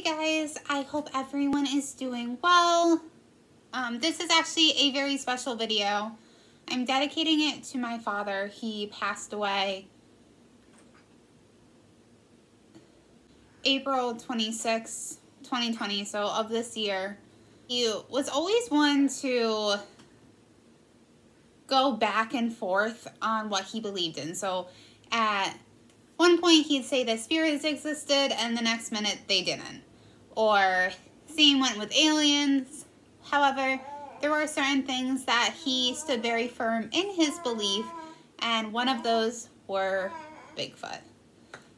Hey guys, I hope everyone is doing well. This is actually a very special video. I'm dedicating it to my father. He passed away April 26, 2020, so of this year. He was always one to go back and forth on what he believed in. So at one point he'd say that spirits existed and the next minute they didn't. Or same went with aliens. However, there were certain things that he stood very firm in his belief, and one of those were Bigfoot.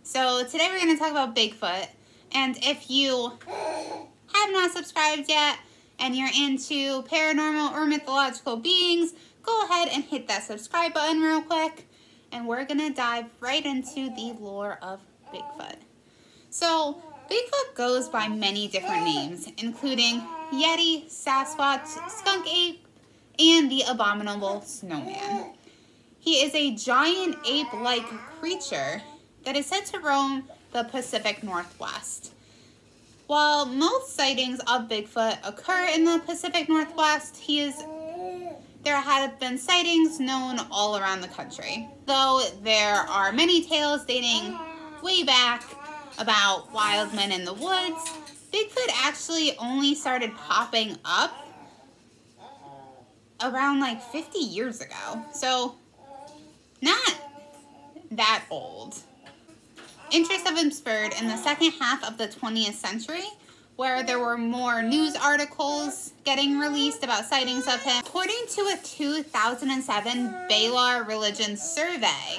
So today we're going to talk about Bigfoot, and if you have not subscribed yet and you're into paranormal or mythological beings, go ahead and hit that subscribe button real quick, and we're going to dive right into the lore of Bigfoot. So Bigfoot goes by many different names, including Yeti, Sasquatch, Skunk Ape, and the Abominable Snowman. He is a giant ape-like creature that is said to roam the Pacific Northwest. While most sightings of Bigfoot occur in the Pacific Northwest, there have been sightings known all around the country. Though there are many tales dating way back about wild men in the woods, Bigfoot actually only started popping up around like 50 years ago. So not that old. Interest of him spurred in the second half of the 20th century, where there were more news articles getting released about sightings of him. According to a 2007 Baylor Religion survey,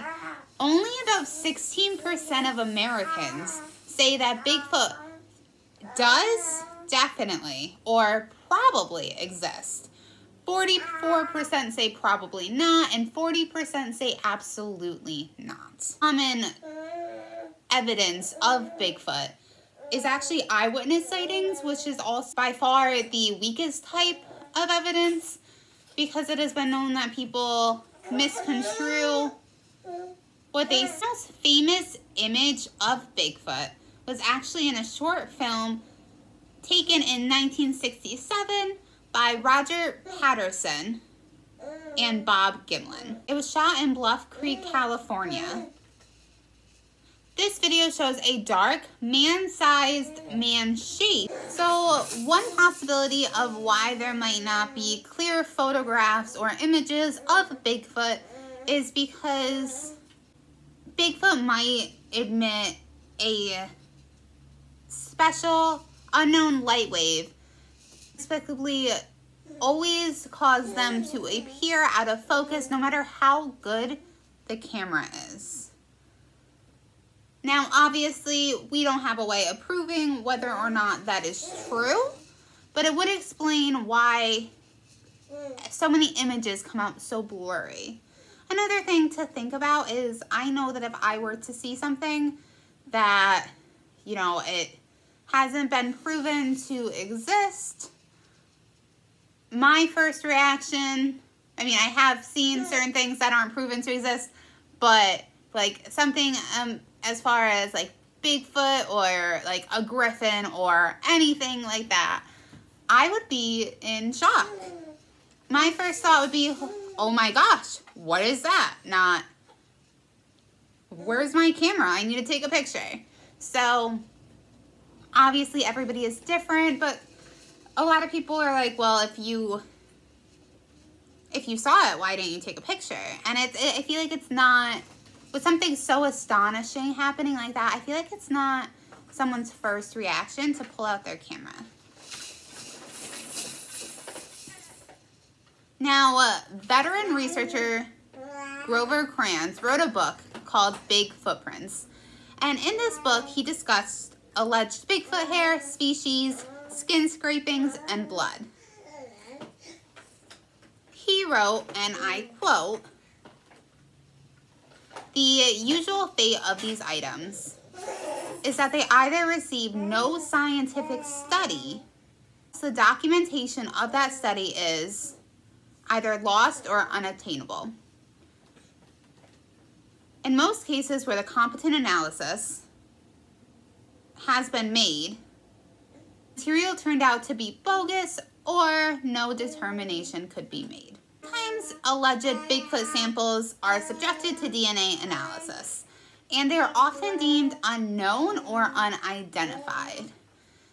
only about 16% of Americans say that Bigfoot does definitely or probably exist. 44% say probably not, and 40% say absolutely not. Common evidence of Bigfoot is actually eyewitness sightings, which is also by far the weakest type of evidence, because it has been known that people misconstrue what they say. The most famous image of Bigfoot was actually in a short film taken in 1967 by Roger Patterson and Bob Gimlin. It was shot in Bluff Creek, California. This video shows a dark, man-sized man shape. So one possibility of why there might not be clear photographs or images of Bigfoot is because Bigfoot might emit a special unknown light wave, inexplicably always cause them to appear out of focus no matter how good the camera is. Now, obviously, we don't have a way of proving whether or not that is true, but it would explain why so many images come out so blurry. Another thing to think about is, I know that if I were to see something that, it hasn't been proven to exist, my first reaction, I have seen certain things that aren't proven to exist, but like something as far as like Bigfoot or like a griffin or anything like that, I would be in shock. My first thought would be, oh my gosh, what is that? Not, where's my camera? I need to take a picture. So obviously everybody is different, but a lot of people are like, well, if you saw it, why didn't you take a picture? And I feel like it's not, with something so astonishing happening like that, I feel like it's not someone's first reaction to pull out their camera. Now, veteran researcher Grover Krantz wrote a book called Big Footprints. And in this book, he discussed alleged Bigfoot hair, species, skin scrapings, and blood. He wrote, and I quote, "The usual fate of these items is that they either receive no scientific study, so the documentation of that study is either lost or unattainable. In most cases where the competent analysis has been made, Material turned out to be bogus or no determination could be made. Sometimes alleged Bigfoot samples are subjected to DNA analysis, and they are often deemed unknown or unidentified.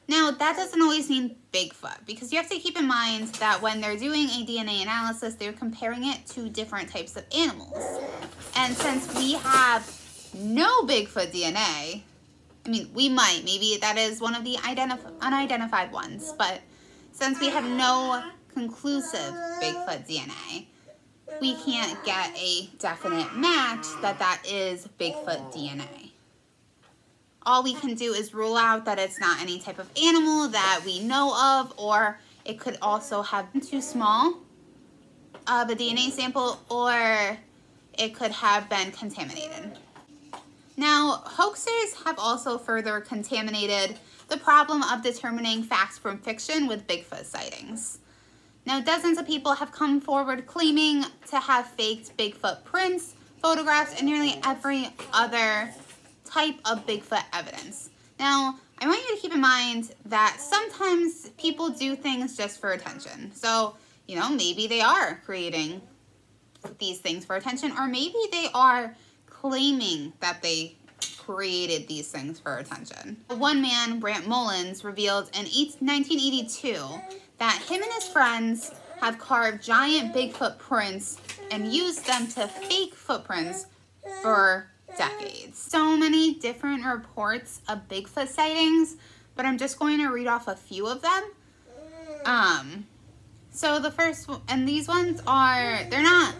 Now, that doesn't always mean Bigfoot, because you have to keep in mind that when they're doing a DNA analysis, they're comparing it to different types of animals. And since we have no Bigfoot DNA, I mean, we might, maybe that is one of the unidentified ones, but since we have no conclusive Bigfoot DNA, we can't get a definite match that is Bigfoot DNA. All we can do is rule out that it's not any type of animal that we know of, or it could also have been too small of a DNA sample, or it could have been contaminated. Now, hoaxers have also further contaminated the problem of determining facts from fiction with Bigfoot sightings. Now, dozens of people have come forward claiming to have faked Bigfoot prints, photographs, and nearly every other type of Bigfoot evidence. Now, I want you to keep in mind that sometimes people do things just for attention. So, you know, maybe they are creating these things for attention, or maybe they are claiming that they created these things for attention. One man, Brant Mullins, revealed in 1982 that him and his friends have carved giant Bigfoot prints and used them to fake footprints for decades. So many different reports of Bigfoot sightings, but I'm just going to read off a few of them. So the first, and these ones are, they're not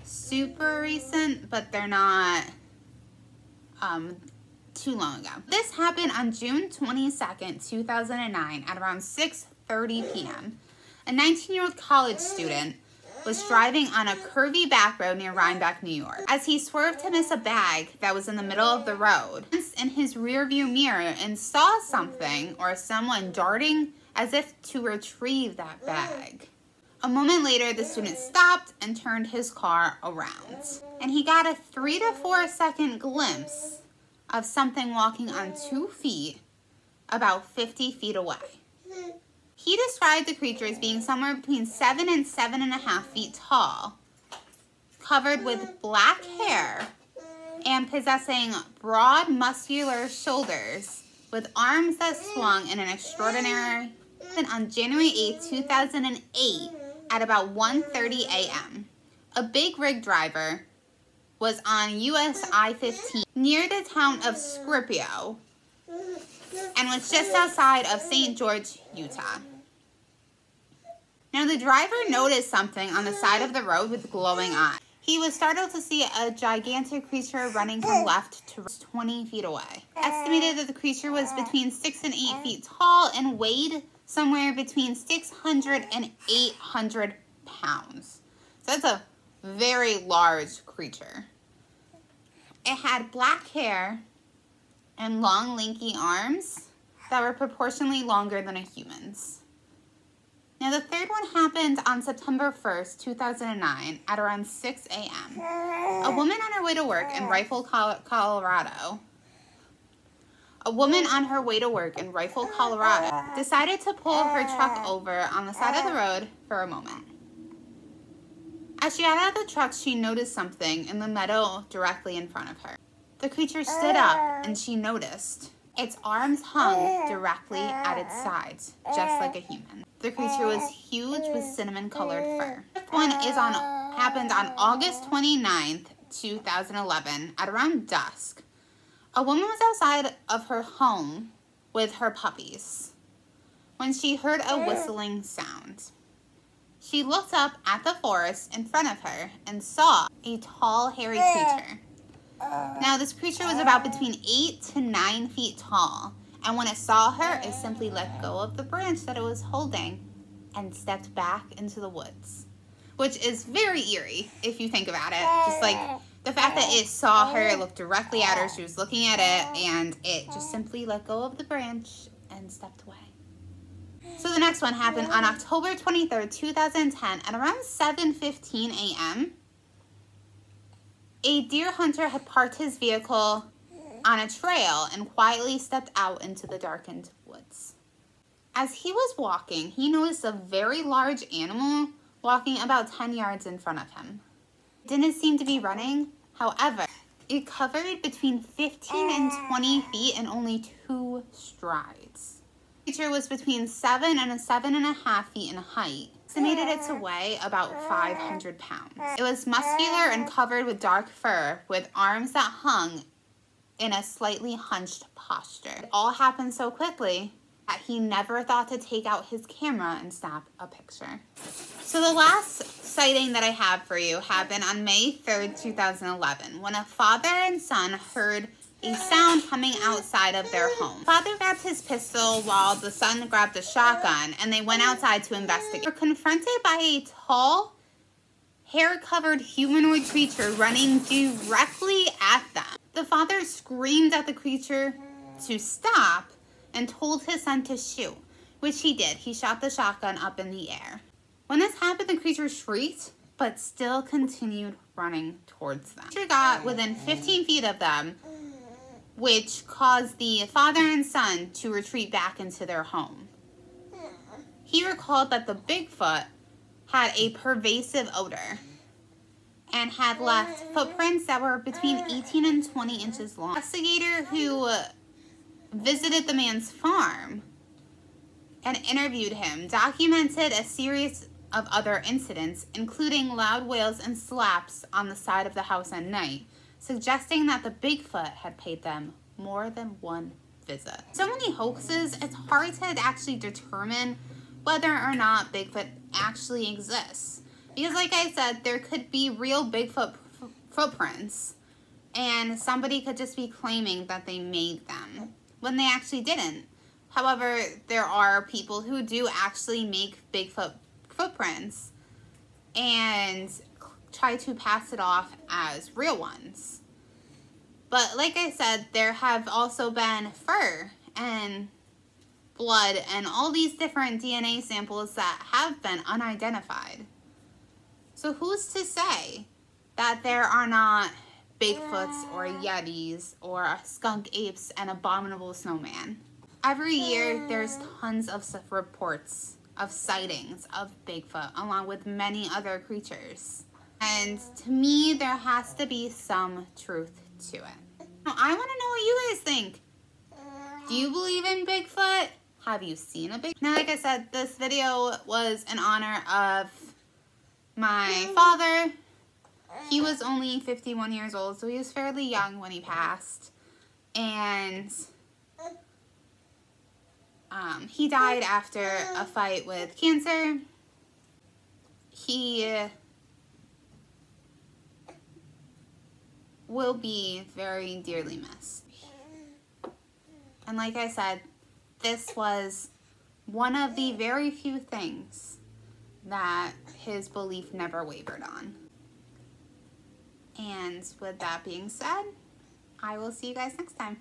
super recent, but they're not too long ago. This happened on June 22nd, 2009 at around 6:30 p.m. A 19-year-old college student was driving on a curvy back road near Rhinebeck, New York. As he swerved to miss a bag that was in the middle of the road, in his rearview mirror and saw something or someone darting as if to retrieve that bag. A moment later, the student stopped and turned his car around, and he got a 3 to 4 second glimpse of something walking on 2 feet about 50 feet away. He described the creature as being somewhere between 7 and 7.5 feet tall, covered with black hair, and possessing broad, muscular shoulders with arms that swung in an extraordinary. On January 8, 2008, at about 1:30 a.m., a big rig driver was on US I-15 near the town of Scipio and was just outside of St. George, Utah. Now, the driver noticed something on the side of the road with glowing eyes. He was startled to see a gigantic creature running from left to right, 20 feet away. Estimated that the creature was between 6 and 8 feet tall and weighed somewhere between 600 and 800 pounds. So that's a very large creature. It had black hair and long, lanky arms that were proportionally longer than a human's. Now, the third one happened on September 1st, 2009 at around 6 a.m. A woman on her way to work in Rifle, Colorado. A woman on her way to work in Rifle, Colorado decided to pull her truck over on the side of the road for a moment. As she got out of the truck, she noticed something in the meadow directly in front of her. The creature stood up and she noticed its arms hung directly at its sides, just like a human. The creature was huge with cinnamon-colored fur. The fifth one happened on August 29th, 2011 at around dusk. A woman was outside of her home with her puppies when she heard a whistling sound. She looked up at the forest in front of her and saw a tall, hairy creature. Now, this creature was about between 8 to 9 feet tall, and when it saw her, it simply let go of the branch that it was holding and stepped back into the woods, which is very eerie if you think about it. Just like the fact that it saw her, it looked directly at her, she was looking at it, and it just simply let go of the branch and stepped away. So the next one happened on October 23rd, 2010 at around 7:15 a.m. A deer hunter had parked his vehicle on a trail and quietly stepped out into the darkened woods. As he was walking, he noticed a very large animal walking about 10 yards in front of him. It didn't seem to be running. However, it covered between 15 and 20 feet in only 2 strides. The creature was between 7 and 7.5 feet in height. Estimated it to weigh about 500 pounds. It was muscular and covered with dark fur, with arms that hung in a slightly hunched posture. It all happened so quickly that he never thought to take out his camera and snap a picture. So the last sighting that I have for you happened on May 3rd, 2011, when a father and son heard a sound coming outside of their home. Father grabbed his pistol while the son grabbed a shotgun, and they went outside to investigate. They were confronted by a tall, hair-covered humanoid creature running directly at them. The father screamed at the creature to stop and told his son to shoot, which he did. He shot the shotgun up in the air. When this happened, the creature shrieked, but still continued running towards them. The creature got within 15 feet of them, which caused the father and son to retreat back into their home. He recalled that the Bigfoot had a pervasive odor and had left footprints that were between 18 and 20 inches long. An investigator who visited the man's farm and interviewed him documented a series of other incidents, including loud wails and slaps on the side of the house at night, suggesting that the Bigfoot had paid them more than one visit. So many hoaxes, it's hard to actually determine whether or not Bigfoot actually exists. Because like I said, there could be real Bigfoot footprints, and somebody could just be claiming that they made them when they actually didn't. However, there are people who do actually make Bigfoot footprints and try to pass it off as real ones. But like I said, there have also been fur and blood and all these different DNA samples that have been unidentified. So who's to say that there are not Bigfoots or Yetis or skunk apes and abominable snowman? Every year there's tons of reports of sightings of Bigfoot along with many other creatures. And to me, there has to be some truth to it. Now, I want to know what you guys think. Do you believe in Bigfoot? Have you seen a Bigfoot? Now, like I said, this video was in honor of my father. He was only 51 years old, so he was fairly young when he passed. And he died after a fight with cancer. He will be very dearly missed. And like I said, this was one of the very few things that his belief never wavered on. And with that being said, I will see you guys next time.